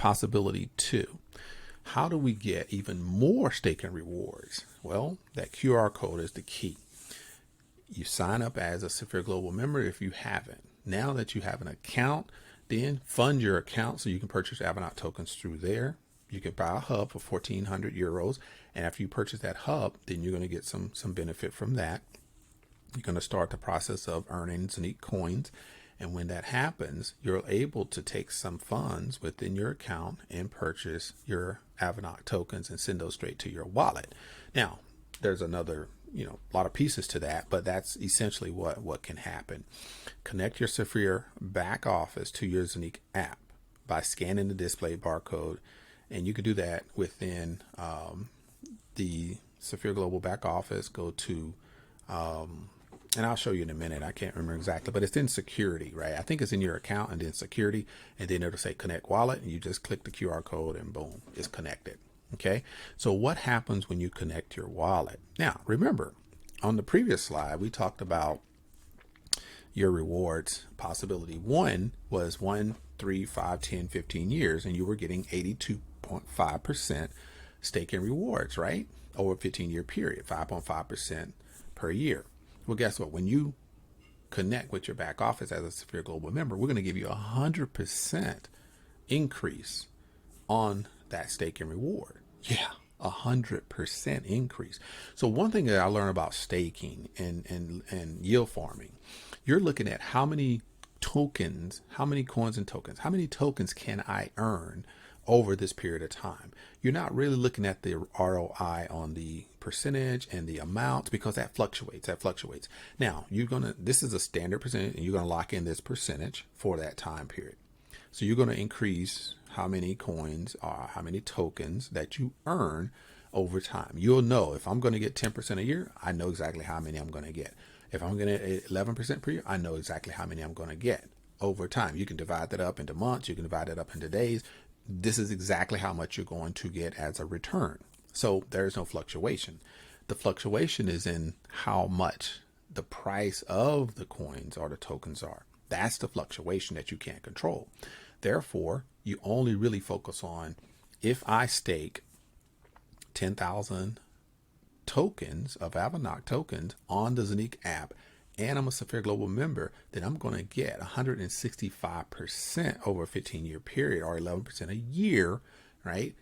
Possibility 2. How do we get even more staking rewards? Well, that QR code is the key. You sign up as a Saphir Global member if you haven't. Now that you have an account, then fund your account so you can purchase AVINOC tokens through there. You can buy a hub for 1,400 euros. And after you purchase that hub, then you're going to get some benefit from that. You're going to start the process of earning Zeniq coins. And when that happens, you're able to take some funds within your account and purchase your AVINOC tokens and send those straight to your wallet. Now, there's another, a lot of pieces to that, but that's essentially what can happen. Connect your Saphir back office to your Zeniq app by scanning the display barcode. And you can do that within the Saphir Global back office. Go to, and I'll show you in a minute. I can't remember exactly, but it's in security, right? I think it's in your account and then security, and then it'll say connect wallet, and you just click the QR code and boom, it's connected. Okay. So what happens when you connect your wallet? Now, remember on the previous slide, we talked about your rewards. Possibility 1 was 1, 3, 5, 10, 15 years, and you were getting 82.5% staking rewards, right? Over a 15-year period, 5.5% per year. Well, guess what? When you connect with your back office as a Saphir Global member, we're going to give you 100% increase on that staking reward. Yeah, 100% increase. So one thing that I learned about staking and yield farming, you're looking at how many tokens, how many coins and tokens, how many tokens can I earn over this period of time. You're not really looking at the ROI on the percentage and the amount, because that fluctuates. Now this is a standard percentage, and you're going to lock in this percentage for that time period. So you're going to increase how many coins or how many tokens that you earn over time. You'll know if I'm going to get 10% a year, I know exactly how many I'm going to get. If I'm going to get 11% per year, I know exactly how many I'm going to get over time. You can divide that up into months. You can divide it up into days. This is exactly how much you're going to get as a return. So there's no fluctuation. The fluctuation is in how much the price of the coins or the tokens are. That's the fluctuation that you can't control. Therefore, you only really focus on, if I stake 10,000 tokens of AVINOC tokens on the Zeniq app, and I'm a Saphir Global member, then I'm going to get 165% over a 15-year period, or 11% a year, right?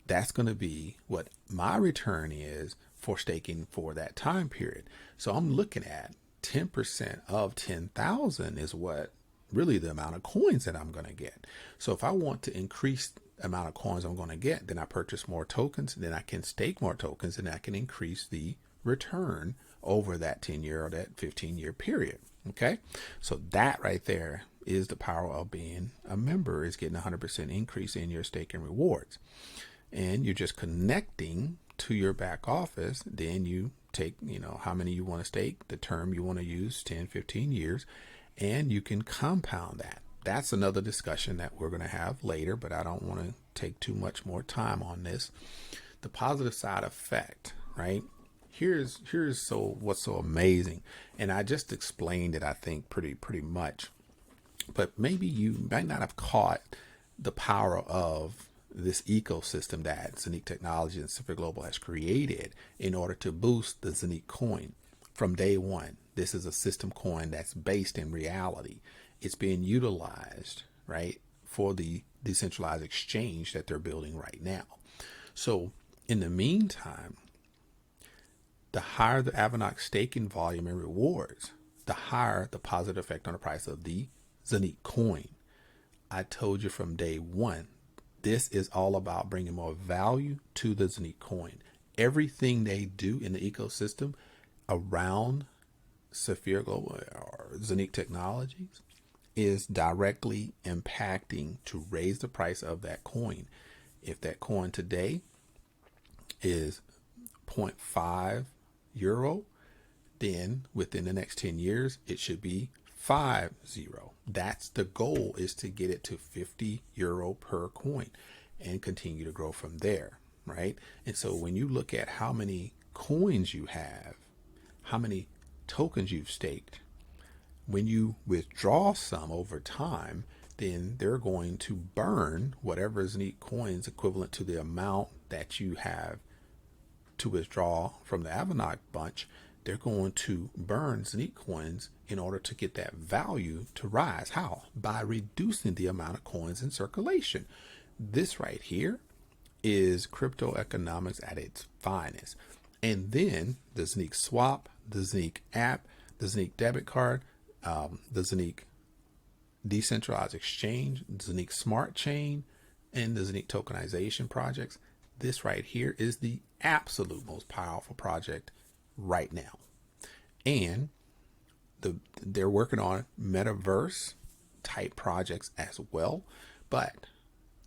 That's going to be what my return is for staking for that time period. So I'm looking at 10% of 10,000 is what really the amount of coins that I'm going to get. So if I want to increase the amount of coins I'm going to get, then I purchase more tokens, then I can stake more tokens, and I can increase the return over that 10-year or that 15-year period. Okay. So that right there is the power of being a member, is getting 100% increase in your staking rewards. And you're just connecting to your back office. Then you take, how many you want to stake, the term you want to use, 10, 15 years, and you can compound that. That's another discussion that we're going to have later, but I don't want to take too much more time on this. The positive side effect, right? Here's what's so amazing. And I just explained it, I think, pretty much, but maybe you might not have caught the power of this ecosystem that Zeniq Technology and Saphir Global has created in order to boost the Zeniq coin from day one. This is a system coin that's based in reality. It's being utilized, right, for the decentralized exchange that they're building right now. So in the meantime, the higher the AVINOC staking volume and rewards, the higher the positive effect on the price of the Zeniq coin. I told you from day one, this is all about bringing more value to the Zeniq coin. Everything they do in the ecosystem around Saphir Global or Zeniq Technologies is directly impacting to raise the price of that coin. If that coin today is 0.5 euro, then within the next 10 years, it should be 50. That's the goal, is to get it to 50 euro per coin and continue to grow from there, right? And so when you look at how many coins you have, how many tokens you've staked, when you withdraw some over time, then they're going to burn whatever Zeniq coins equivalent to the amount that you have to withdraw from the AVINOC bunch. They're going to burn Zeniq coins in order to get that value to rise. How? By reducing the amount of coins in circulation. This right here is crypto economics at its finest. And then the Zeniq swap, the Zeniq app, the Zeniq debit card, the Zeniq decentralized exchange, the Zeniq smart chain, and the Zeniq tokenization projects. This right here is the absolute most powerful project right now. And they're working on metaverse type projects as well, but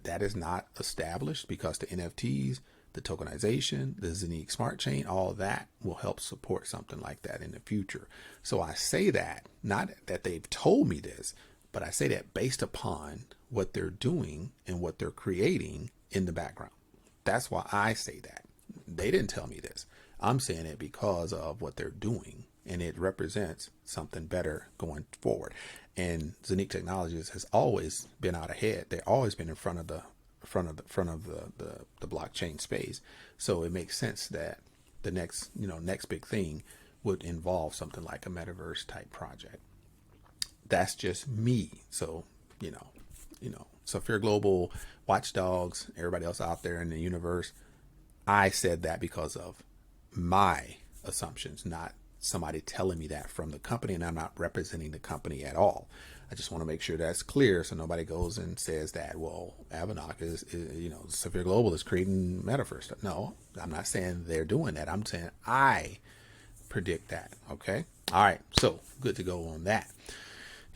that is not established because the NFTs, the tokenization, the Zeniq smart chain, all of that will help support something like that in the future. So I say that, not that they've told me this, but I say that based upon what they're doing and what they're creating in the background. That's why I say that. They didn't tell me this. I'm saying it because of what they're doing, and it represents something better going forward. And Zeniq Technologies has always been out ahead. They've always been in front of the blockchain space. So it makes sense that the next big thing would involve something like a metaverse type project. That's just me. So, Sapphire Global, Watchdogs, everybody else out there in the universe, I said that because of my assumptions, not somebody telling me that from the company, and I'm not representing the company at all. I just want to make sure that's clear so nobody goes and says that, well, AVINOC is Sapphire Global is creating metaverse stuff. No, I'm not saying they're doing that. I'm saying I predict that. Okay. All right. So good to go on that.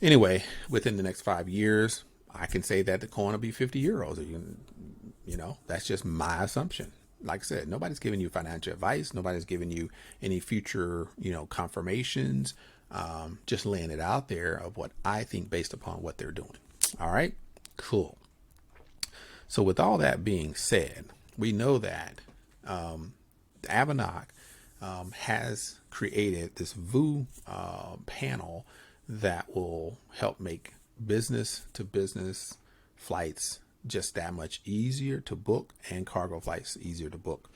Anyway, within the next 5 years, I can say that the coin will be 50 euros. That's just my assumption. Like I said, nobody's giving you financial advice. Nobody's giving you any future, confirmations. Just laying it out there of what I think based upon what they're doing. All right, cool. So with all that being said, we know that AVINOC has created this VU panel that will help make business to business flights just that much easier to book, and cargo flights easier to book.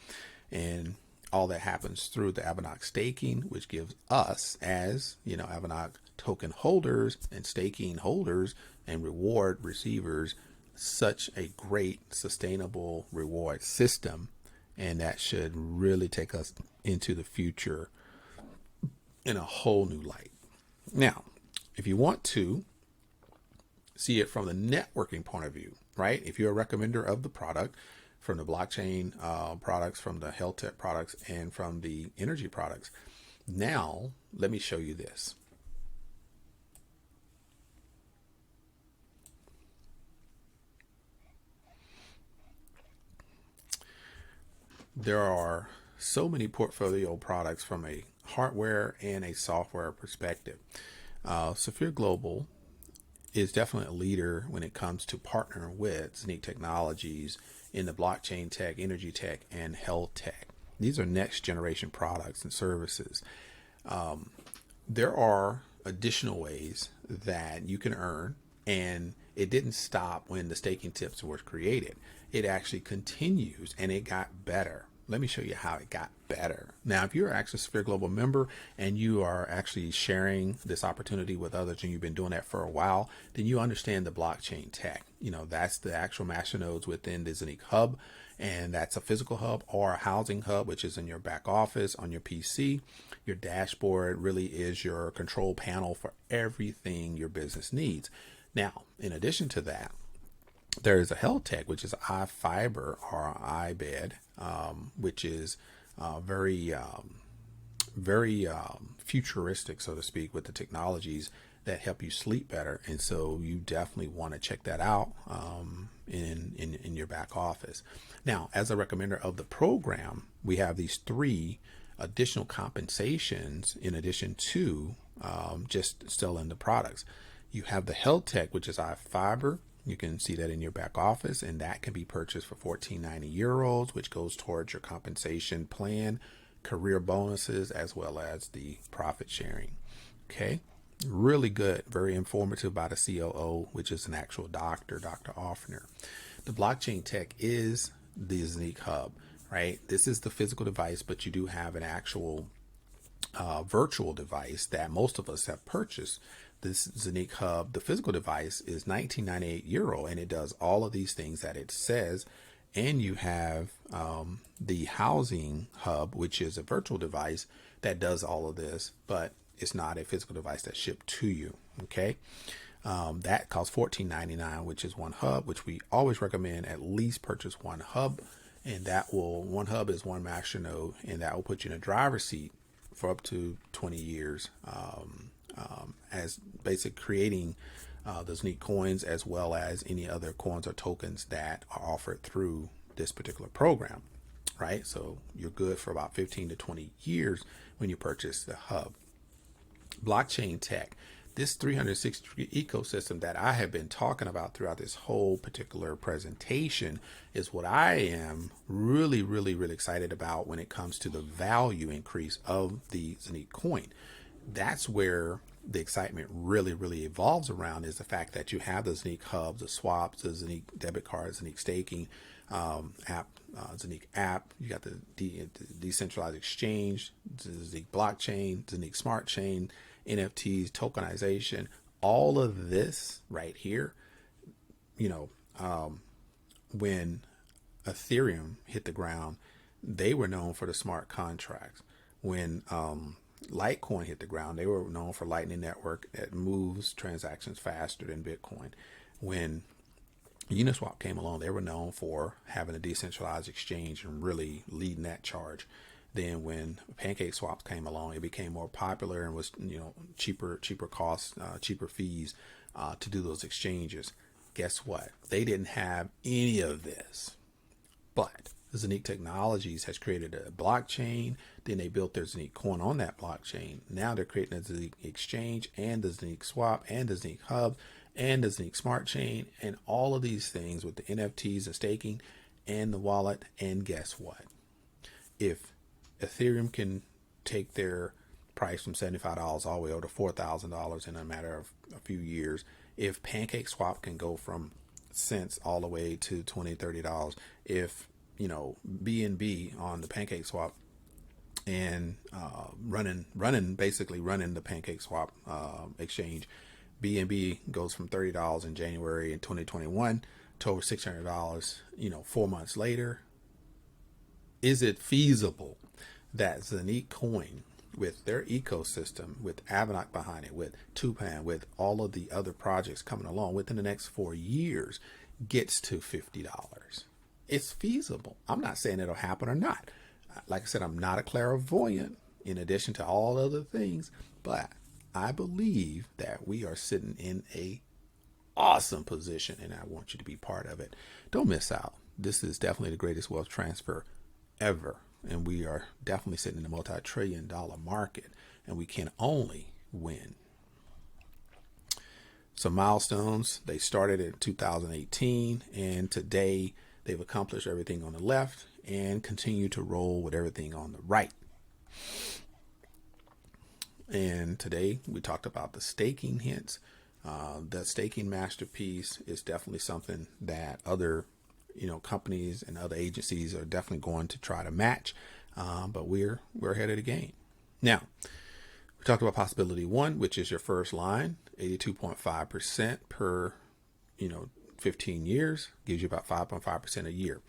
And all that happens through the AVINOC staking, which gives us, as AVINOC token holders and staking holders and reward receivers, such a great sustainable reward system. And that should really take us into the future in a whole new light. Now, if you want to see it from the networking point of view, right? If you're a recommender of the product, from the blockchain products, from the health tech products, and from the energy products, now let me show you this. There are so many portfolio products from a hardware and a software perspective. Sapphire Global is definitely a leader when it comes to partnering with Zeniq Technologies in the blockchain tech, energy tech, and health tech. These are next generation products and services. There are additional ways that you can earn, and it didn't stop when the staking tips were created. It actually continues, and it got better. Let me show you how it got better. Now, if you're actually a Sapphire Global member and you are actually sharing this opportunity with others, and you've been doing that for a while, then you understand the blockchain tech. That's the actual masternodes within the Zeniq hub, and that's a physical hub or a housing hub, which is in your back office on your PC. Your dashboard really is your control panel for everything your business needs. Now, in addition to that, there is a health tech, which is iFiber or iBed, which is very futuristic, so to speak, with the technologies that help you sleep better. And so you definitely want to check that out in your back office. Now, as a recommender of the program, we have these 3 additional compensations in addition to just selling the products. You have the health tech, which is iFiber. You can see that in your back office, and that can be purchased for 14.90 euros, which goes towards your compensation plan, career bonuses, as well as the profit sharing. Okay. Really good, very informative by the COO, which is an actual doctor, Dr. Offner. The blockchain tech is the Zeniq hub, right? This is the physical device, but you do have an actual virtual device that most of us have purchased. This Zeniq hub, the physical device, is €1998, and it does all of these things that it says. And you have the housing hub, which is a virtual device that does all of this, but it's not a physical device that's shipped to you. Okay. That costs $14.99, which is one hub, which we always recommend at least purchase one hub. And one hub is one master node, and that will put you in a driver's seat for up to 20 years as basic creating those neat coins, as well as any other coins or tokens that are offered through this particular program, right? So you're good for about 15 to 20 years when you purchase the hub. Blockchain tech, this 360 ecosystem that I have been talking about throughout this whole particular presentation is what I am really, really, really excited about when it comes to the value increase of the Zeniq coin. That's where the excitement really, really evolves around, is the fact that you have the Zeniq hubs, the swaps, the Zeniq debit cards, Zeniq staking app, Zeniq app. You got the decentralized exchange, the Zeniq blockchain, Zeniq smart chain, NFTs, tokenization, all of this right here. When Ethereum hit the ground, they were known for the smart contracts. When Litecoin hit the ground, they were known for Lightning Network that moves transactions faster than Bitcoin. When Uniswap came along, they were known for having a decentralized exchange and really leading that charge. Then when Pancake Swaps came along, it became more popular and was, cheaper costs, cheaper fees to do those exchanges. Guess what? They didn't have any of this. But Zeniq Technologies has created a blockchain. Then they built their Zeniq coin on that blockchain. Now they're creating a Zeniq exchange and the Zeniq swap and the Zeniq hub and the Zeniq smart chain and all of these things with the NFTs and staking and the wallet. And guess what? If Ethereum can take their price from $75 all the way over to $4,000 in a matter of a few years, if Pancake Swap can go from cents all the way to $20, $30, if BNB on the Pancake Swap and running the Pancake Swap exchange, BNB goes from $30 in January in 2021 to over $600, 4 months later. Is it feasible that Zeniq coin, with their ecosystem, with AVINOC behind it, with Tupan, with all of the other projects coming along, within the next 4 years, gets to $50? It's feasible. I'm not saying it'll happen or not. Like I said, I'm not a clairvoyant in addition to all other things, but I believe that we are sitting in a awesome position, and I want you to be part of it. Don't miss out. This is definitely the greatest wealth transfer ever, and we are definitely sitting in a multi-trillion-dollar market, and we can only win. Some milestones: they started in 2018, and today they've accomplished everything on the left and continue to roll with everything on the right. And today we talked about the staking hints. The staking masterpiece is definitely something that other companies and other agencies are definitely going to try to match, but we're ahead of the game. Now, we talked about possibility 1, which is your first line, 82.5% per 15 years, gives you about 5.5% a year.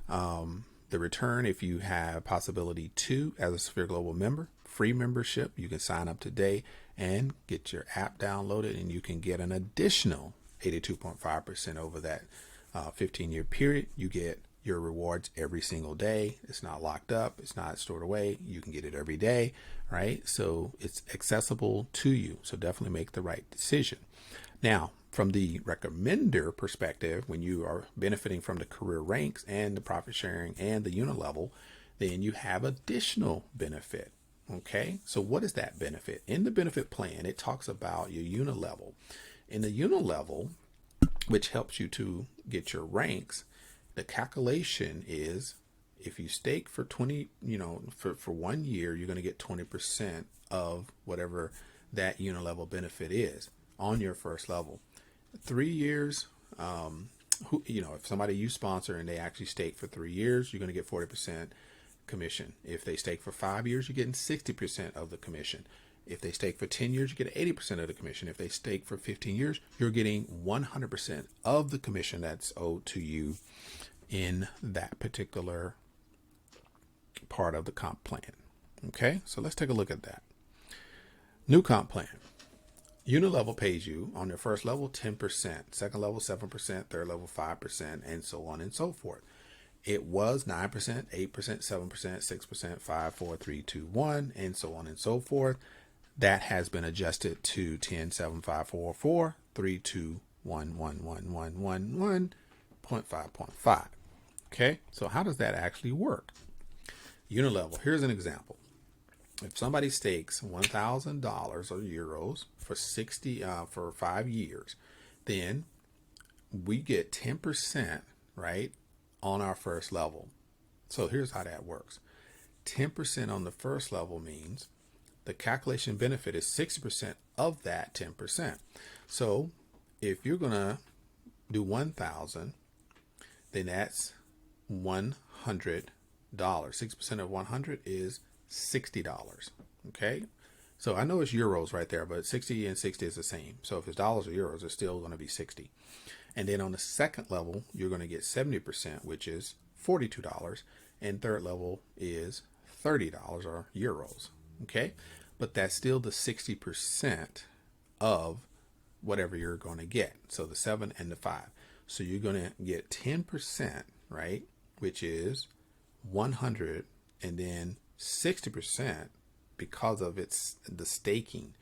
The return, if you have possibility 2 as a Sphere Global member, free membership, you can sign up today and get your app downloaded, and you can get an additional 82.5% over that 15-year period. You get your rewards every single day. It's not locked up. It's not stored away. You can get it every day, right? So it's accessible to you. So definitely make the right decision. Now, from the recommender perspective, when you are benefiting from the career ranks and the profit sharing and the UNI-Level, then you have additional benefit. Okay, so what is that benefit? In the benefit plan, it talks about your UNI-Level. In the UNI-Level, which helps you to get your ranks, the calculation is if you stake for 20, for 1 year, you're going to get 20% of whatever that UNI-Level benefit is on your first level. 3 years, if somebody you sponsor and they actually stake for 3 years, you're going to get 40% commission. If they stake for 5 years, you're getting 60% of the commission. If they stake for 10 years, you get 80% of the commission. If they stake for 15 years, you're getting 100% of the commission that's owed to you in that particular part of the comp plan. Okay, so let's take a look at that. New comp plan. UNI-Level pays you on your first level 10%, second level 7%, third level 5%, and so on and so forth. It was 9%, 8%, 7%, 6%, 5, 4, 3, 2, 1, and so on and so forth. That has been adjusted to 10, 7, 5, 4, 4, 3, 2, 1, 1, 1, 1, 1, 1, 0.5. Okay, so how does that actually work? UNI-Level, here's an example. If somebody stakes $1,000 or euros for 5 years, then we get 10%, right, on our first level. So here's how that works. 10% on the first level means the calculation benefit is 60% of that 10%. So if you're going to do 1,000, then that's $100. 6% of 100 is $60. Okay. So I know it's euros right there, but 60 and 60 is the same. So if it's dollars or euros, it's still going to be 60. And then on the second level, you're going to get 70%, which is $42. And third level is $30 or euros. Okay. But that's still the 60% of whatever you're going to get. So the 7 and the 5. So you're going to get 10%, right? Which is 100, and then 60% because of the staking,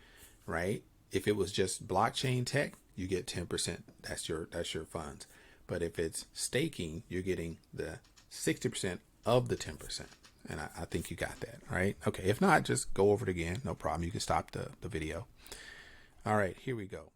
right? If it was just blockchain tech, you get 10%. That's your funds. But if it's staking, you're getting the 60% of the 10%. And I think you got that, right? Okay, if not, just go over it again. No problem. You can stop the video. All right, here we go.